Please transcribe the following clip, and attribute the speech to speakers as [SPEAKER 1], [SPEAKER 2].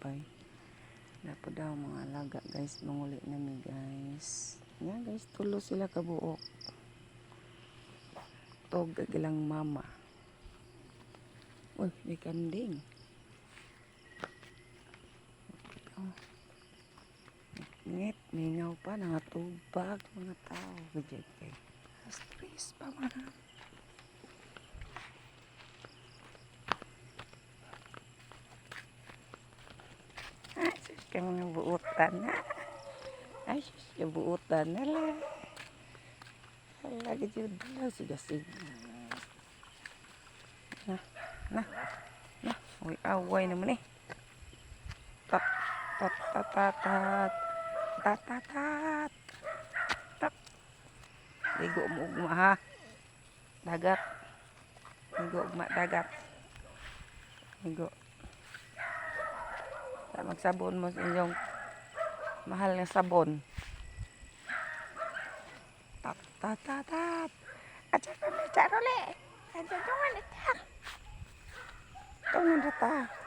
[SPEAKER 1] tinapay. Dapat daw mga alaga guys, manguli nami guys. Yan guys, tulo sila kabuok. Tog ilang mama. Uy, may kanding. Oh. Ngit, mingaw pa, nangatubag mga tao. Gajay kay. Stress pa man. Ay, sus ka mga buutan na. Ay, sus ka buutan na lang. Lagi jud daw sigasig. Na. Uy, away naman eh. Tat, tat, tat, tat, tat. Tat, tat, tat. Tat. Ligo mo ugma ha. Dagat. Ligo ugma dagat. Ligo. Magsabon mo sa inyong mahal na sabon. Tat, tat, tat, tat. At sa kami, charole. At sa tungan ito. Tungan ito.